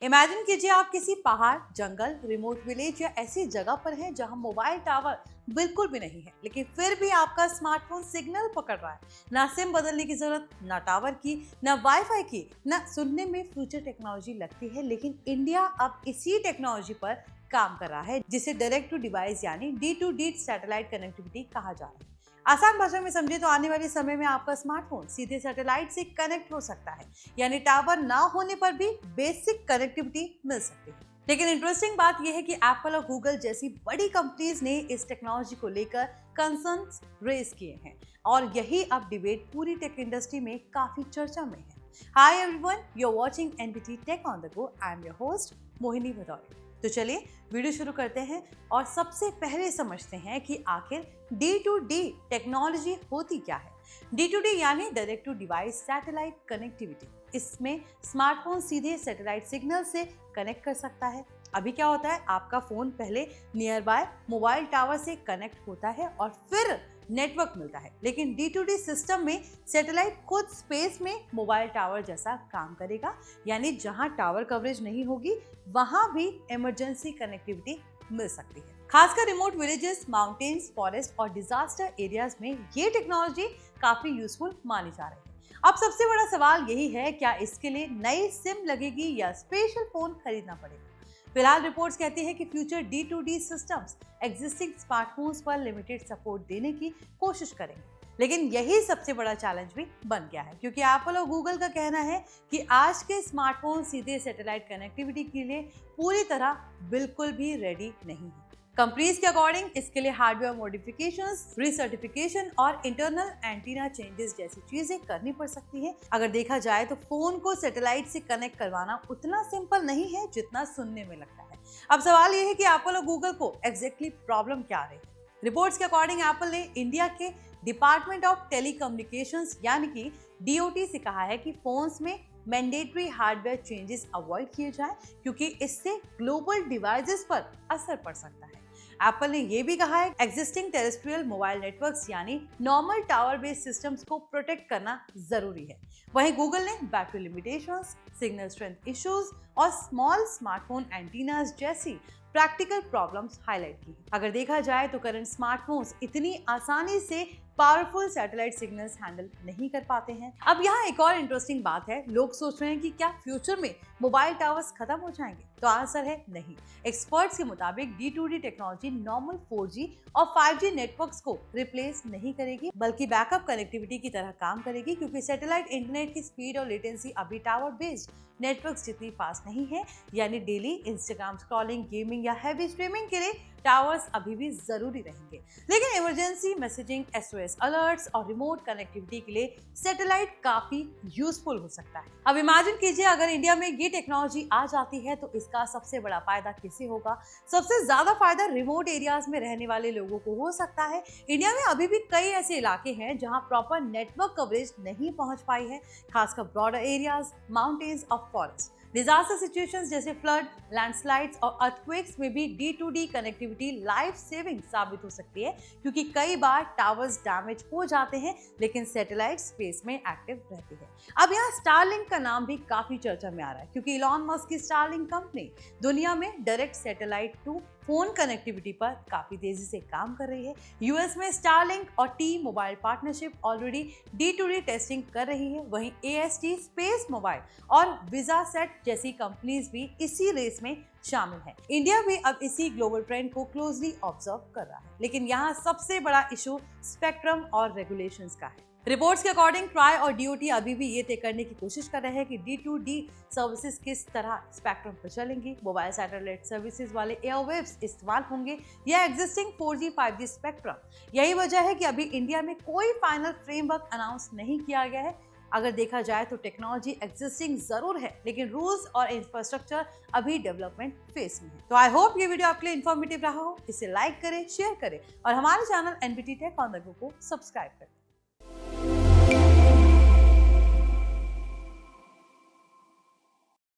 Imagine कीजिए आप किसी पहाड़, जंगल, रिमोट विलेज या ऐसी जगह पर हैं जहां मोबाइल टावर बिल्कुल भी नहीं है, लेकिन फिर भी आपका स्मार्टफोन सिग्नल पकड़ रहा है। ना सिम बदलने की जरूरत, ना टावर की, ना वाईफाई की, ना सुनने में फ्यूचर टेक्नोलॉजी लगती है, लेकिन इंडिया अब इसी टेक्नोलॉजी पर काम कर रहा है, जिसे डायरेक्ट टू डिवाइस यानी D2D सैटेलाइट कनेक्टिविटी कहा जा रहा है। आसान भाषा में समझे तो आने वाले समय में आपका स्मार्टफोन सीधे सैटेलाइट से कनेक्ट हो सकता है, यानी टावर ना होने पर भी बेसिक कनेक्टिविटी मिल सकती है। लेकिन इंटरेस्टिंग बात यह है कि एप्पल और गूगल जैसी बड़ी कंपनीज ने इस टेक्नोलॉजी को लेकर कंसर्न्स रेज किए हैं और यही अब डिबेट पूरी टेक इंडस्ट्री में काफी चर्चा में है। Hi everyone, you are watching NBT tech on the go. I am your host Mohini Bhadaure. तो चलिए वीडियो शुरू करते हैं और सबसे पहले समझते हैं कि आखिर D2D टेक्नोलॉजी होती क्या है। D2D यानी direct to device satellite connectivity. इसमें स्मार्टफोन सीधे सैटेलाइट सिग्नल से कनेक्ट कर सकता है। अभी क्या होता है, आपका फोन पहले नियर बाय मोबाइल टावर से कनेक्ट होता है और फिर नेटवर्क मिलता है, लेकिन D2D सिस्टम में सैटेलाइट खुद स्पेस में मोबाइल टावर जैसा काम करेगा, यानी जहां टावर कवरेज नहीं होगी वहां भी इमरजेंसी कनेक्टिविटी मिल सकती है। खासकर रिमोट विलेजेस, माउंटेन्स, फॉरेस्ट और डिजास्टर एरियाज में ये टेक्नोलॉजी काफी यूजफुल मानी जा रही है। अब सबसे बड़ा सवाल यही है, क्या इसके लिए नई सिम लगेगी या स्पेशल फोन खरीदना पड़ेगा। फिलहाल रिपोर्ट्स कहती है कि future D2D systems existing smartphones पर लिमिटेड सपोर्ट देने की कोशिश करेंगे, लेकिन यही सबसे बड़ा चैलेंज भी बन गया है, क्योंकि एप्पल और गूगल का कहना है कि आज के स्मार्टफोन सीधे सैटेलाइट कनेक्टिविटी के लिए पूरी तरह बिल्कुल भी रेडी नहीं है। कंपनीज के अकॉर्डिंग इसके लिए हार्डवेयर मॉडिफिकेशंस, रीसर्टिफिकेशन और इंटरनल एंटीना चेंजेस जैसी चीजें करनी पड़ सकती है। अगर देखा जाए तो फोन को सैटेलाइट से कनेक्ट करवाना उतना सिंपल नहीं है जितना सुनने में लगता है। अब सवाल यह है कि एप्पल और गूगल को एग्जैक्टली प्रॉब्लम क्या आ रही है। रिपोर्ट्स के अकॉर्डिंग एप्पल ने इंडिया के डिपार्टमेंट ऑफ टेलीकम्युनिकेशंस यानी कि DOT से कहा है कि फोन्स में मैंडेटरी हार्डवेयर चेंजेस अवॉइड किए जाएं, क्योंकि इससे ग्लोबल डिवाइसेस पर असर पड़ सकता है। एप्पल ने यह भी कहा है एग्जिस्टिंग टेरेस्ट्रियल मोबाइल नेटवर्क्स यानी नॉर्मल टावर बेस्ड सिस्टम्स को प्रोटेक्ट करना जरूरी है। वहीं गूगल ने battery limitations, signal strength issues और स्मॉल स्मार्टफोन एंटीनास जैसी प्रैक्टिकल प्रॉब्लम्स हाईलाइट की। अगर देखा जाए तो करंट स्मार्टफोन्स इतनी आसानी से पावरफुल सैटेलाइट सिग्नल्स हैंडल नहीं कर पाते हैं। अब यहाँ एक और इंटरेस्टिंग बात है, लोग सोच रहे हैं कि क्या फ्यूचर में मोबाइल टावर्स खत्म हो जाएंगे, तो आंसर है नहीं। एक्सपर्ट्स के मुताबिक D2D टेक्नोलॉजी नॉर्मल 4G और 5G नेटवर्क्स को रिप्लेस नहीं करेगी, बल्कि बैकअप कनेक्टिविटी की तरह काम करेगी, क्योंकि सैटेलाइट इंटरनेट की स्पीड और लेटेंसी अभी टावर बेस्ड नेटवर्क्स जितनी फास्ट नहीं है। यानी डेली इंस्टाग्राम स्क्रॉलिंग, गेमिंग या हैवी स्ट्रीमिंग के लिए टावर्स अभी भी जरूरी रहेंगे, लेकिन इमरजेंसी मैसेजिंग, SOS अलर्ट्स और रिमोट कनेक्टिविटी के लिए सैटेलाइट काफी यूजफुल हो सकता है। अब इमेजिन कीजिए अगर इंडिया में ये टेक्नोलॉजी आ जाती है तो इसका सबसे बड़ा फायदा किसे होगा। सबसे ज्यादा फायदा रिमोट एरियाज में रहने वाले लोगों को हो सकता है। इंडिया में अभी भी कई ऐसे इलाके हैं जहां प्रॉपर नेटवर्क कवरेज नहीं पहुंच पाई है, खासकर ब्रॉडर एरियाज, माउंटेन्स और फॉरेस्ट। डिजास्टर सिचुएशंस जैसे फ्लड, लैंडस्लाइड्स और अर्थक्वेक्स में भी D2D कनेक्टिविटी लाइफ सेविंग साबित हो सकती है, क्योंकि कई बार टावर्स डैमेज हो जाते हैं लेकिन सैटेलाइट स्पेस में एक्टिव रहती है। अब यहाँ स्टारलिंक का नाम भी काफी चर्चा में आ रहा है, क्योंकि इलॉन मस्क की स्टारलिंक कंपनी दुनिया में direct satellite to phone connectivity पर काफी तेजी से काम कर रही है। यूएस में स्टारलिंक और T-Mobile partnership already D2D testing कर रही है। वहीं AST स्पेस मोबाइल और विजासेट जैसी कंपनीज भी इसी रेस में शामिल है। इंडिया भी अब इसी ग्लोबल ट्रेंड को क्लोजली ऑब्जर्व कर रहा है, लेकिन यहाँ सबसे बड़ा इशू स्पेक्ट्रम और रेगुलेशंस का है। रिपोर्ट्स के अकॉर्डिंग ट्राई और DOT अभी भी ये तय करने की कोशिश कर रहे हैं कि D2D सर्विसेज किस तरह स्पेक्ट्रम पर चलेंगी। मोबाइल सैटेलाइट सर्विसेज वाले एयरवेव्स इस्तेमाल होंगे या एग्जिस्टिंग 4G 5G स्पेक्ट्रम। यही वजह है कि अभी इंडिया में कोई फाइनल फ्रेमवर्क अनाउंस नहीं किया गया है। अगर देखा जाए तो टेक्नोलॉजी एग्जिस्टिंग जरूर है, लेकिन रूल्स और इंफ्रास्ट्रक्चर अभी डेवलपमेंट फेज में है। तो आई होप ये वीडियो आपके लिए इन्फॉर्मेटिव रहा हो। इसे लाइक करें, शेयर करें और हमारे channel NBT Tech on the Go को सब्सक्राइब करें।